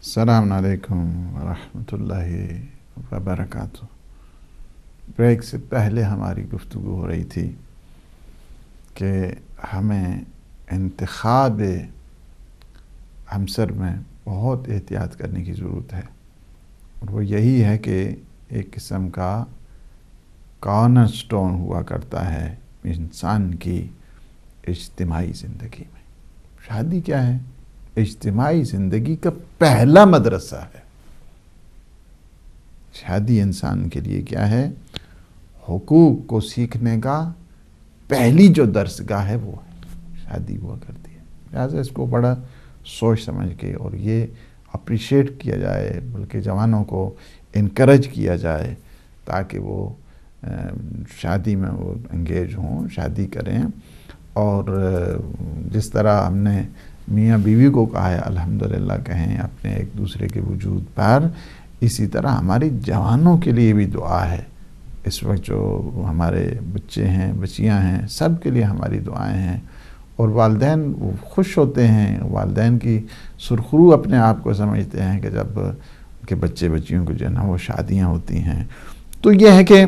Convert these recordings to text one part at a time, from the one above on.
السلام علیکم ورحمۃ اللہ وبرکاتہ۔ بریک سے پہلے ہماری گفتگو ہو رہی تھی کہ ہمیں انتخاب ہمسر میں بہت احتیاط کرنے کی ضرورت ہے، اور وہ یہی ہے کہ ایک قسم کا کارنر سٹون ہوا کرتا ہے انسان کی اجتماعی زندگی میں۔ شادی کیا ہے؟ اجتماعی زندگی کا پہلا مدرسہ ہے۔ شادی انسان کے لیے کیا ہے؟ حقوق کو سیکھنے کا پہلی جو درسگاہ ہے وہ ہے شادی ہوا کرتی ہے۔ لہٰذا اس کو بڑا سوچ سمجھ کے اور یہ اپریشیٹ کیا جائے، بلکہ جوانوں کو انکریج کیا جائے تاکہ وہ شادی میں وہ انگیج ہوں، شادی کریں۔ اور جس طرح ہم نے میاں بیوی کو کہا ہے الحمدللہ کہیں اپنے ایک دوسرے کے وجود پر، اسی طرح ہماری جوانوں کے لیے بھی دعا ہے۔ اس وقت جو ہمارے بچے ہیں، بچیاں ہیں، سب کے لیے ہماری دعائیں ہیں، اور والدین خوش ہوتے ہیں، والدین کی سرخرو اپنے آپ کو سمجھتے ہیں کہ جب کہ بچے بچیوں کو جو ہے نا وہ شادیاں ہوتی ہیں۔ تو یہ ہے کہ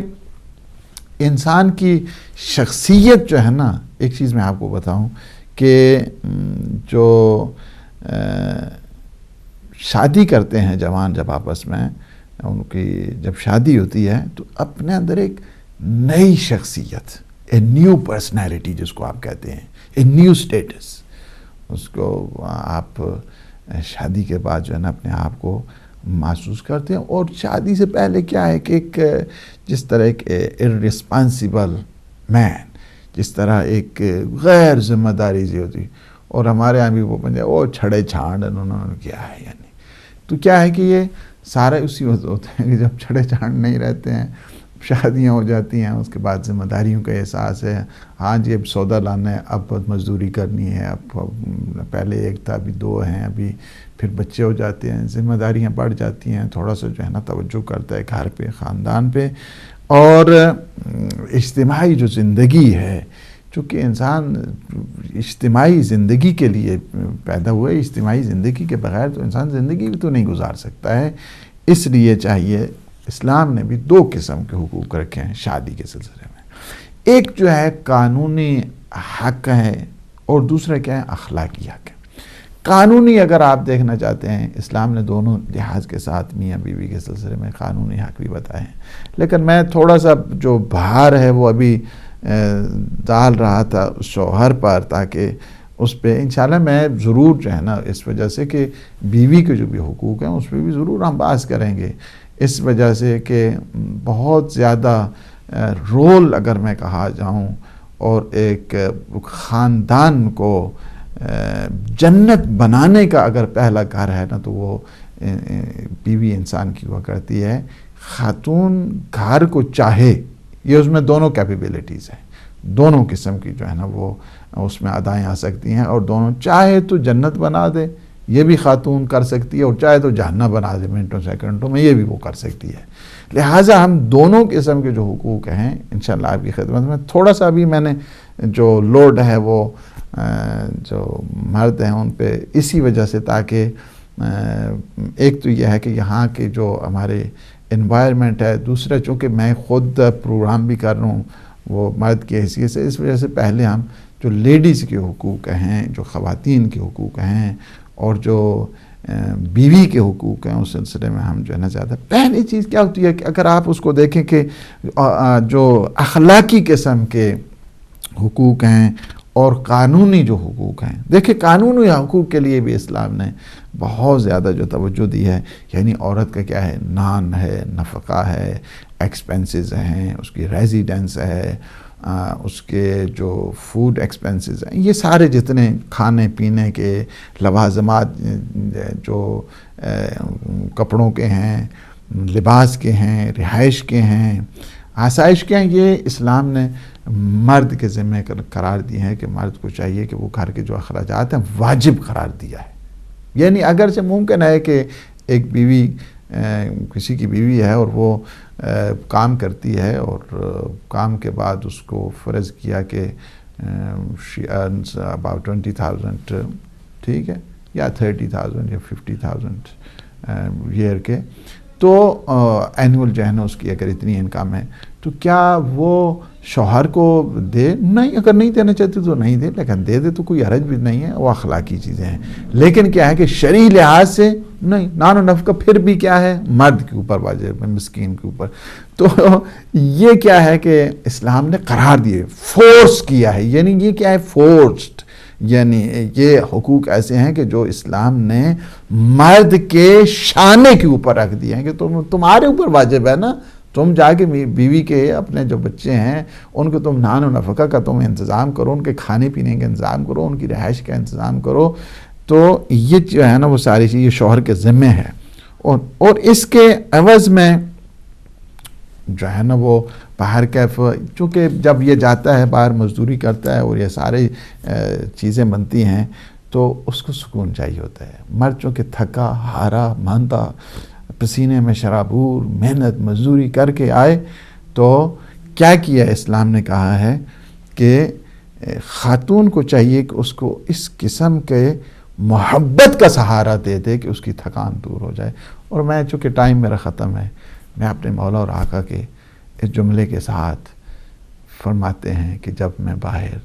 انسان کی شخصیت جو ہے نا، ایک چیز میں آپ کو بتاؤں کہ جو شادی کرتے ہیں جوان جب آپس میں، ان کی جب شادی ہوتی ہے تو اپنے اندر ایک نئی شخصیت، اے نیو پرسنالٹی جس کو آپ کہتے ہیں، اے نیو سٹیٹس، اس کو آپ شادی کے بعد جو ہے نا اپنے آپ کو محسوس کرتے ہیں۔ اور شادی سے پہلے کیا ہے کہ ایک جس طرح ایک ارریسپانسیبل مین، جس طرح ایک غیر ذمہ داری سی ہوتی، اور ہمارے یہاں بھی وہ بن جائے وہ چھڑے چھانڈ انہوں نے کیا ہے، یعنی تو کیا ہے کہ یہ سارے اسی وقت ہوتے ہیں کہ جب چھڑے چھانڈ نہیں رہتے ہیں، شادیاں ہو جاتی ہیں، اس کے بعد ذمہ داریوں کا احساس ہے، ہاں جی اب سودا لانا ہے، اب مزدوری کرنی ہے، اب پہلے ایک تھا ابھی دو ہیں، ابھی پھر بچے ہو جاتے ہیں، ذمہ داریاں بڑھ جاتی ہیں، تھوڑا سا جو ہے نا توجہ کرتا ہے گھر پہ، خاندان پہ۔ اور اجتماعی جو زندگی ہے، چونکہ انسان اجتماعی زندگی کے لیے پیدا ہوا ہے، اجتماعی زندگی کے بغیر تو انسان زندگی بھی تو نہیں گزار سکتا ہے۔ اس لیے چاہیے، اسلام نے بھی دو قسم کے حقوق رکھے ہیں شادی کے سلسلے میں۔ ایک جو ہے قانونی حق ہے، اور دوسرا کیا ہے؟ اخلاقی حق ہے۔ قانونی اگر آپ دیکھنا چاہتے ہیں، اسلام نے دونوں لحاظ کے ساتھ میاں بیوی کے سلسلے میں قانونی حق بھی بتائے ہیں، لیکن میں تھوڑا سا جو بھار ہے وہ ابھی ڈال رہا تھا شوہر پر، تاکہ اس پہ انشاءاللہ میں ضرور جو ہے نا، اس وجہ سے کہ بیوی کے جو بھی حقوق ہیں اس پہ بھی ضرور ہم بحث کریں گے، اس وجہ سے کہ بہت زیادہ رول اگر میں کہا جاؤں، اور ایک خاندان کو جنت بنانے کا اگر پہلا گھر ہے نا تو وہ بیوی انسان کی ہوا کرتی ہے۔ خاتون گھر کو چاہے، یہ اس میں دونوں کیپیبلٹیز ہیں، دونوں قسم کی جو ہے نا وہ اس میں ادائیں آ سکتی ہیں، اور دونوں چاہے تو جنت بنا دے، یہ بھی خاتون کر سکتی ہے، اور چاہے تو جہنم بنا دے منٹوں سیکنڈوں میں، یہ بھی وہ کر سکتی ہے۔ لہٰذا ہم دونوں قسم کے جو حقوق ہیں انشاءاللہ آپ کی خدمت میں تھوڑا سا بھی میں نے جو لوڈ ہے وہ جو مرد ہیں ان پہ اسی وجہ سے، تاکہ ایک تو یہ ہے کہ یہاں کے جو ہمارے انوائرمنٹ ہے، دوسرا چونکہ میں خود پروگرام بھی کر رہا ہوں وہ مرد کی حیثیت سے، اس وجہ سے پہلے ہم جو لیڈیز کے حقوق ہیں، جو خواتین کے حقوق ہیں، اور جو بیوی کے حقوق ہیں، اس سلسلے میں ہم جو ہے نا زیادہ، پہلی چیز کیا ہوتی ہے کہ اگر آپ اس کو دیکھیں کہ جو اخلاقی قسم کے حقوق ہیں اور قانونی جو حقوق ہیں، دیکھیں قانونی حقوق کے لیے بھی اسلام نے بہت زیادہ جو توجہ دی ہے، یعنی عورت کا کیا ہے؟ نان ہے، نفقہ ہے، ایکسپنسز ہیں، اس کی ریزیڈنس ہے، اس کے جو فوڈ ایکسپنسز ہیں، یہ سارے جتنے کھانے پینے کے لوازمات جو کپڑوں کے ہیں، لباس کے ہیں، رہائش کے ہیں، آسائش کے ہیں، یہ اسلام نے مرد کے ذمہ قرار دی ہیں کہ مرد کو چاہیے کہ وہ گھر کے جو اخراجات ہیں واجب قرار دیا ہے۔ یعنی اگرچہ ممکن ہے کہ ایک بیوی کسی کی بیوی ہے اور وہ کام کرتی ہے، اور کام کے بعد اس کو فرض کیا کہ she earns about 20,000، ٹھیک ہے، یا 30,000 یا 50,000 ایئر کے، تو اینول جو ہے نا اس کی اگر اتنی انکم ہے تو کیا وہ شوہر کو دے؟ نہیں، اگر نہیں دینا چاہتی تو نہیں دے، لیکن دے تو کوئی حرج بھی نہیں ہے، وہ اخلاقی چیزیں ہیں. لیکن کیا ہے کہ شرعی لحاظ سے نہیں، نان و نفقہ پھر بھی کیا ہے مرد کے اوپر واجب ہے، مسکین کے اوپر. تو یہ کیا ہے کہ اسلام نے قرار دیے، فورس کیا ہے. یعنی یہ کیا ہے فورسڈ، یعنی یہ حقوق ایسے ہیں کہ جو اسلام نے مرد کے شانے کے اوپر رکھ دیے ہیں کہ تمہارے اوپر واجب ہے نا، تم جا کے بیوی کے اپنے جو بچے ہیں ان کو تم نان و نفقہ کا تم انتظام کرو، ان کے کھانے پینے کا انتظام کرو، ان کی رہائش کا انتظام کرو. تو یہ جو ہے نا وہ ساری چیز یہ شوہر کے ذمے ہے. اور اس کے عوض میں جو ہے نا وہ باہر کیف، چونکہ جب یہ جاتا ہے باہر مزدوری کرتا ہے اور یہ سارے چیزیں بنتی ہیں تو اس کو سکون چاہیے ہوتا ہے. مرد چونکہ تھکا ہارا مانتا پسینے میں شرابور محنت مزدوری کر کے آئے، تو کیا کیا اسلام نے کہا ہے کہ خاتون کو چاہیے کہ اس کو اس قسم کے محبت کا سہارا دے دے کہ اس کی تھکان دور ہو جائے. اور میں چونکہ ٹائم میرا ختم ہے، میں اپنے مولا اور آقا کے اس جملے کے ساتھ فرماتے ہیں کہ جب میں باہر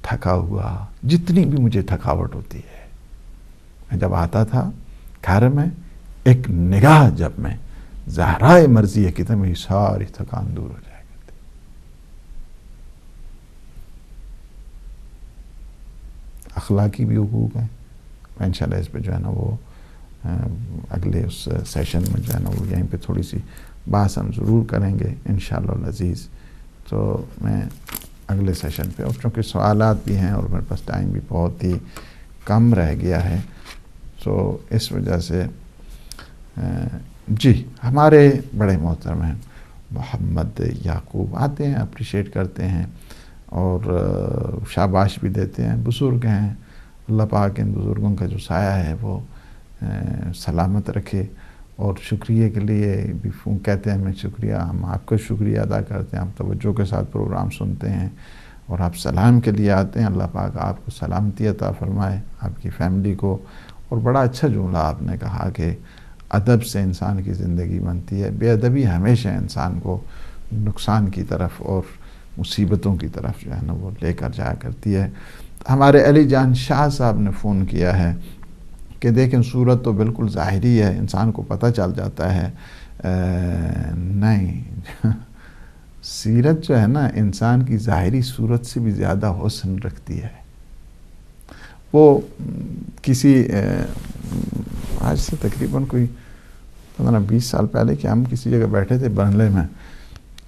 تھکا ہوا، جتنی بھی مجھے تھکاوٹ ہوتی ہے، میں جب آتا تھا گھر میں، ایک نگاہ جب میں زہرائے مرضی ہے کہ میری ساری تھکان دور ہو جائے کرتی. اخلاقی بھی حقوق ہیں. میں انشاءاللہ اس پہ جو ہے نا وہ اگلے اس سیشن میں جو ہے نا وہ یہیں پہ تھوڑی سی بات ہم ضرور کریں گے انشاءاللہ العزیز. تو میں اگلے سیشن پہ، اور چونکہ سوالات بھی ہیں اور میرے پاس ٹائم بھی بہت ہی کم رہ گیا ہے، تو اس وجہ سے جی ہمارے بڑے محترم ہیں محمد یعقوب آتے ہیں، اپریشیٹ کرتے ہیں اور شاباش بھی دیتے ہیں. بزرگ ہیں، اللہ پاک ان بزرگوں کا جو سایہ ہے وہ سلامت رکھے. اور شکریہ کے لیے بھی کہتے ہیں، میں شکریہ، ہم آپ کا شکریہ ادا کرتے ہیں. آپ توجہ کے ساتھ پروگرام سنتے ہیں اور آپ سلام کے لیے آتے ہیں. اللہ پاک آپ کو سلامتی عطا فرمائے، آپ کی فیملی کو. اور بڑا اچھا جملہ آپ نے کہا کہ ادب سے انسان کی زندگی بنتی ہے، بے ادبی ہمیشہ انسان کو نقصان کی طرف اور مصیبتوں کی طرف جو ہے نا وہ لے کر جایا کرتی ہے. ہمارے علی جان شاہ صاحب نے فون کیا ہے کہ دیکھیں صورت تو بالکل ظاہری ہے، انسان کو پتہ چل جاتا ہے. نہیں سیرت جو ہے نا انسان کی ظاہری صورت سے بھی زیادہ حسن رکھتی ہے. وہ کسی آج سے تقریباً کوئی 15-20 سال پہلے کہ ہم کسی جگہ بیٹھے تھے برنلے میں،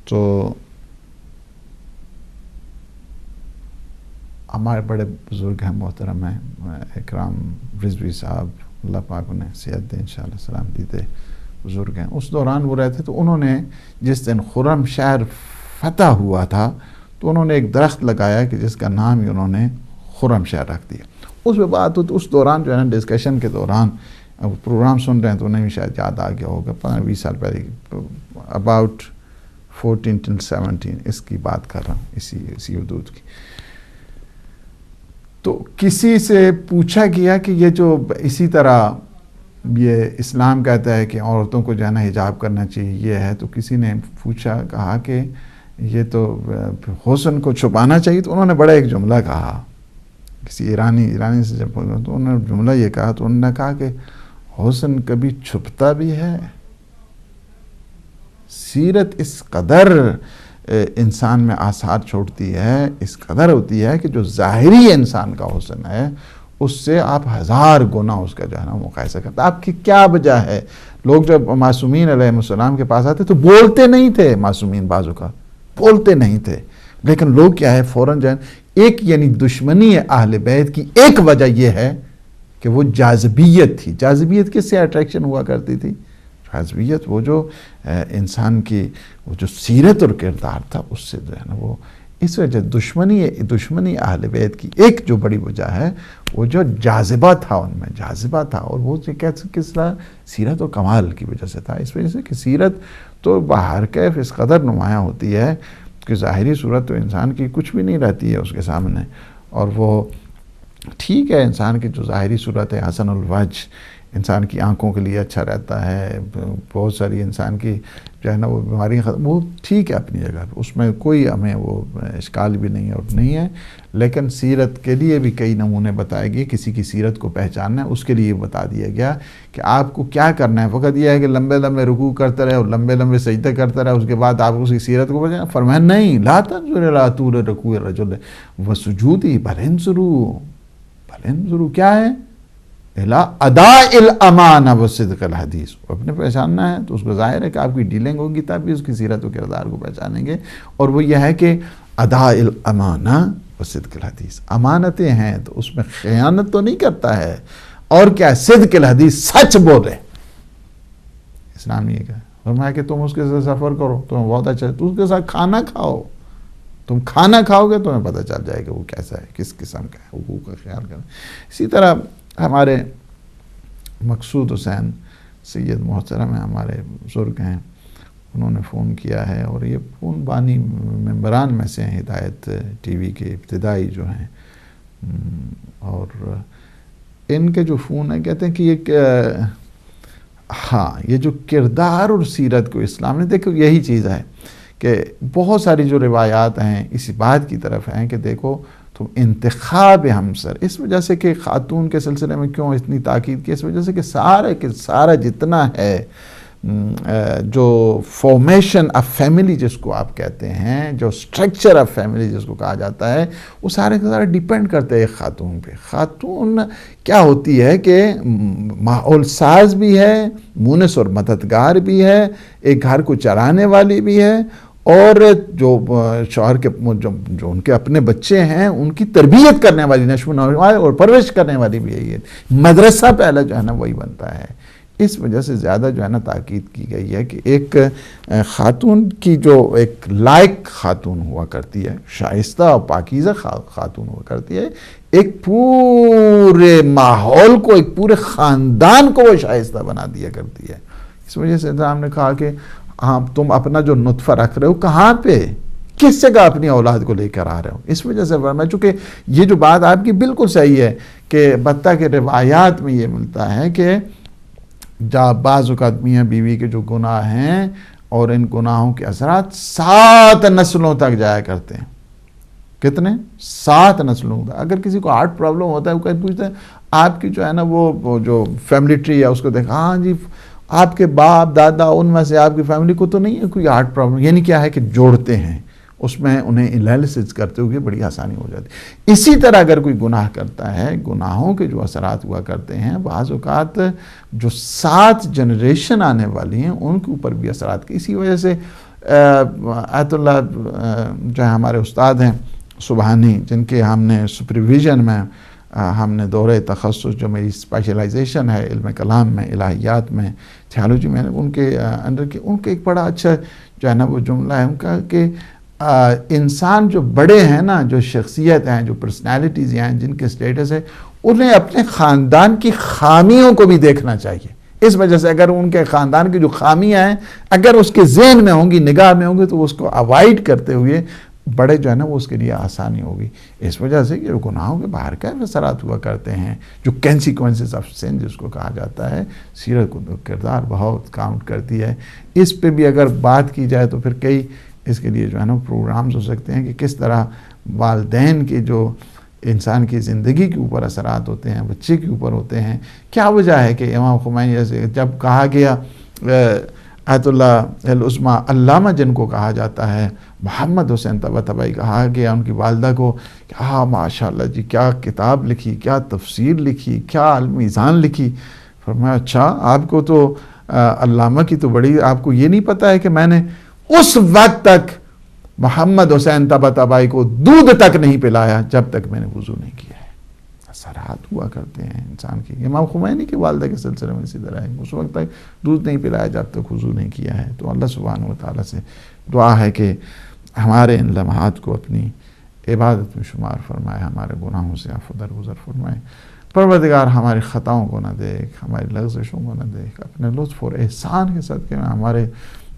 تو ہمارے بڑے بزرگ ہیں محترم ہیں اکرام رضوی صاحب، اللہ پاک انہیں صحت دے انشاءاللہ، سلامتی دے، بزرگ ہیں. اس دوران وہ رہتے تو انہوں نے جس دن خرم شہر فتح ہوا تھا تو انہوں نے ایک درخت لگایا کہ جس کا نام ہی انہوں نے خرم شہر رکھ دیا. اس پہ بات ہوتی، اس دوران جو ہے نا ڈسکشن کے دوران پروگرام سن رہے ہیں تو انہیں بھی شاید یاد آ گیا ہوگا، 15-20 سال پہلے، اباؤٹ 14 till 17 اس کی بات کر رہا ہوں، اسی حدود کی. تو کسی سے پوچھا گیا کہ یہ جو اسی طرح یہ اسلام کہتا ہے کہ عورتوں کو جو ہے نا حجاب کرنا چاہیے یہ ہے، تو کسی نے پوچھا، کہا کہ یہ تو حسن کو چھپانا چاہیے. تو انہوں نے بڑا ایک جملہ کہا، کسی ایرانی سے جب تو انہوں نے جملہ یہ کہا، تو انہوں نے کہا کہ حسن کبھی چھپتا بھی ہے. سیرت اس قدر انسان میں آثار چھوڑتی ہے، اس قدر ہوتی ہے کہ جو ظاہری انسان کا حسن ہے اس سے آپ 1000 گنا اس کا جو ہے نا مقایسہ کرتے. آپ کی کیا وجہ ہے؟ لوگ جب معصومین علیہ السلام کے پاس آتے تو بولتے نہیں تھے، معصومین بعضوں کا بولتے نہیں تھے، لیکن لوگ کیا ہے فوراً جو ہے ایک یعنی دشمنی اہل بیت کی ایک وجہ یہ ہے کہ وہ جاذبیت تھی. جاذبیت کس سے اٹریکشن ہوا کرتی تھی؟ جاذبیت وہ جو انسان کی وہ جو سیرت اور کردار تھا اس سے جو ہے نا وہ اس وجہ دشمنی اہل بیت کی ایک جو بڑی وجہ ہے وہ جو جاذبہ تھا، ان میں جاذبہ تھا. اور وہ کس طرح سیرت و کمال کی وجہ سے تھا، اس وجہ سے کہ سیرت تو باہر کیف اس قدر نمایاں ہوتی ہے کہ ظاہری صورت تو انسان کی کچھ بھی نہیں رہتی ہے اس کے سامنے. اور وہ ٹھیک ہے انسان کی جو ظاہری صورت ہے حسن الوجہ، انسان کی آنکھوں کے لیے اچھا رہتا ہے، بہت ساری انسان کی جو ہے نا وہ بیماریاں وہ ٹھیک ہے اپنی جگہ، اس میں کوئی ہمیں وہ اشکال بھی نہیں اور نہیں ہے، لیکن سیرت کے لیے بھی کئی نمونے بتائے گئے، کسی کی سیرت کو پہچاننا ہے اس کے لیے بتا دیا گیا کہ آپ کو کیا کرنا ہے، فقط یہ ہے کہ لمبے لمبے رکوع کرتے رہے اور لمبے لمبے سجدے کرتے رہے، اس کے بعد آپ اس کی سیرت کو پہچانا؟ فرمایا نہیں، لا تنظر الی طول رکوع الرجل وسجودہ بل انظروا کیا ہے؟ الی اداء الامانہ وصدق الحدیث، اپنے پہچاننا ہے تو اس کو ظاہر ہے کہ آپ کی ڈیلنگ ہوگی تبھی اس کی سیرت و کردار کو پہچانیں گے، اور وہ یہ ہے کہ اداء الامانہ وصدق الحدیث، امانتیں ہیں تو اس میں خیانت تو نہیں کرتا ہے، اور کیا صدق الحدیث، سچ بولے۔ اسلام نے یہ کہا، فرمایا کہ تم اس کے ساتھ سفر کرو، تمہیں بہت اچھا، تو اس کے ساتھ کھانا کھاؤ، تم کھانا کھاؤ گے تمہیں پتہ چل جائے گا وہ کیسا ہے، کس قسم کا ہے، حقوق کا خیال کریں۔ اسی طرح ہمارے مقصود حسین سید محترم ہیں، ہمارے بزرگ ہیں، انہوں نے فون کیا ہے، اور یہ فون بانی ممبران میں سے ہیں ہدایت ٹی وی کے ابتدائی جو ہیں، اور ان کے جو فون ہیں کہتے ہیں کہ یہ جو کردار اور سیرت کو اسلام نے، دیکھو یہی چیز ہے کہ بہت ساری جو روایات ہیں اسی بات کی طرف ہیں کہ دیکھو تم انتخاب ہمسر، اس وجہ سے کہ خاتون کے سلسلے میں کیوں اتنی تاکید کی، اس وجہ سے کہ سارا جتنا ہے جو فارمیشن آف فیملی جس کو آپ کہتے ہیں، جو سٹرکچر آف فیملی جس کو کہا جاتا ہے، وہ سارے کے سارے ڈیپینڈ کرتے ہیں ایک خاتون پہ۔ خاتون کیا ہوتی ہے کہ ماحول ساز بھی ہے، مونس اور مددگار بھی ہے، ایک گھر کو چلانے والی بھی ہے، اور جو شوہر کے جو ان کے اپنے بچے ہیں ان کی تربیت کرنے والی، نشو و نما اور پرورش کرنے والی بھی ہے، یہ مدرسہ پہلا جو ہے نا وہی بنتا ہے۔ اس وجہ سے زیادہ جو ہے نا تاکید کی گئی ہے کہ ایک خاتون کی جو ایک لائق خاتون ہوا کرتی ہے، شائستہ اور پاکیزہ خاتون ہوا کرتی ہے، ایک پورے ماحول کو، ایک پورے خاندان کو وہ شائستہ بنا دیا کرتی ہے۔ اس وجہ سے ہم نے کہا کہ ہاں تم اپنا جو نطفہ رکھ رہے ہو کہاں پہ، کس جگہ اپنی اولاد کو لے کر آ رہے ہو، اس وجہ سے میں چونکہ یہ جو بات آپ کی بالکل صحیح ہے کہ بتہ کے روایات میں یہ ملتا ہے کہ جہاں بعض اوقات میاں بیوی کے جو گناہ ہیں اور ان گناہوں کے اثرات 7 نسلوں تک جایا کرتے ہیں۔ کتنے؟ 7 نسلوں تک۔ اگر کسی کو ہارٹ پرابلم ہوتا ہے وہ کہیں پوچھتے ہیں آپ کی جو ہے نا وہ جو فیملی ٹری ہے اس کو دیکھا، ہاں جی آپ کے باپ دادا ان میں سے آپ کی فیملی کو تو نہیں ہے کوئی ہارٹ پرابلم، یعنی کیا ہے کہ جوڑتے ہیں، اس میں انہیں انالیسس کرتے ہوئے بڑی آسانی ہو جاتی۔ اسی طرح اگر کوئی گناہ کرتا ہے، گناہوں کے جو اثرات ہوا کرتے ہیں بعض اوقات جو 7 جنریشن آنے والی ہیں ان کے اوپر بھی اثرات کی۔ اسی وجہ سے آیت اللہ جو ہے ہمارے استاد ہیں سبحانی، جن کے ہم نے سپرویژن میں ہم نے دورہ تخصص جو میری اسپیشلائزیشن ہے علم کلام میں، الہیات میں، تھیالوجی میں، ان کے انڈر کے ان کے ایک بڑا اچھا جو ہے نا وہ جملہ ہے ان کا کہ انسان جو بڑے ہیں نا، جو شخصیت ہیں، جو پرسنالٹیز ہیں، جن کے سٹیٹس ہے، انہیں اپنے خاندان کی خامیوں کو بھی دیکھنا چاہیے۔ اس وجہ سے اگر ان کے خاندان کی جو خامیاں ہیں اگر اس کے ذہن میں ہوں گی، نگاہ میں ہوں گی، تو وہ اس کو اوائڈ کرتے ہوئے بڑے جو ہے نا وہ اس کے لیے آسانی ہوگی۔ اس وجہ سے کہ گناہوں کے باہر کا اثرات ہوا کرتے ہیں، جو کینسیکوینسز آف سن جس کو کہا جاتا ہے، سیرت کو کردار بہت کاؤنٹ کرتی ہے۔ اس پہ بھی اگر بات کی جائے تو پھر کئی اس کے لیے جو ہے نا پروگرامز ہو سکتے ہیں کہ کس طرح والدین کے جو انسان کی زندگی کے اوپر اثرات ہوتے ہیں، بچے کے اوپر ہوتے ہیں۔ کیا وجہ ہے کہ امام خمینی جیسے جب کہا گیا آیت اللہ العظمیٰ علامہ جن کو کہا جاتا ہے، محمد حسین طباطبائی کہا گیا ان کی والدہ کو کہ ہاں ماشاءاللہ جی کیا کتاب لکھی، کیا تفسیر لکھی، کیا المیزان لکھی۔ فرمایا اچھا آپ کو تو علامہ کی تو بڑی، آپ کو یہ نہیں پتہ ہے کہ میں نے اس وقت تک محمد حسین طباطبائی کو دودھ تک نہیں پلایا جب تک میں نے وضو نہیں کیا ہے۔ اثرات ہوا کرتے ہیں انسان کی۔ امام خمینی کی والدہ کے سلسلے میں اسی طرح ہے، اس وقت تک دودھ نہیں پلایا جب تک وضو نہیں کیا ہے۔ تو اللہ سبحانہ و تعالیٰ سے دعا ہے کہ ہمارے ان لمحات کو اپنی عبادت میں شمار فرمائے، ہمارے گناہوں سے عفو درگزر فرمائے۔ پروردگار ہماری خطاؤں کو نہ دیکھ، ہماری لغزشوں کو نہ دیکھ، اپنے لطف اور احسان کے صدقے میں ہمارے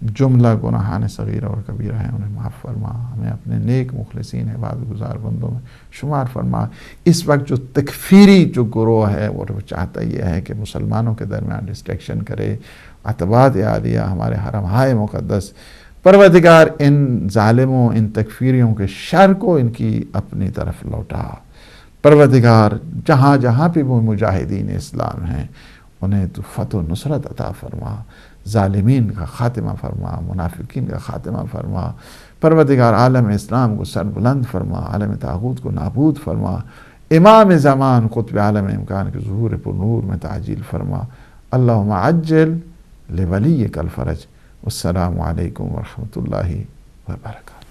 جملہ گناہان صغیرہ اور کبیرہ ہیں انہیں معاف فرما، ہمیں اپنے نیک مخلصین عبادت گزار بندوں میں شمار فرما۔ اس وقت جو تکفیری جو گروہ ہے وہ چاہتا یہ ہے کہ مسلمانوں کے درمیان ڈسٹریکشن کرے، عتبات عالیہ ہمارے حرمہائے مقدس، پروردگار ان ظالموں، ان تکفیریوں کے شر کو ان کی اپنی طرف لوٹا۔ پروردگار جہاں جہاں پہ وہ مجاہدین اسلام ہیں انہیں تو فتح و نصرت عطا فرما، ظالمین کا خاتمہ فرما، منافقین کا خاتمہ فرما۔ پروردگار عالم اسلام کو سر بلند فرما، عالم طاغوت کو نابود فرما، امام زمان قطب عالم امکان کے ظہور پر نور میں تعجیل فرما۔ اللہم عجل لولیک الفرج۔ والسلام علیکم ورحمۃ اللہ وبرکاتہ۔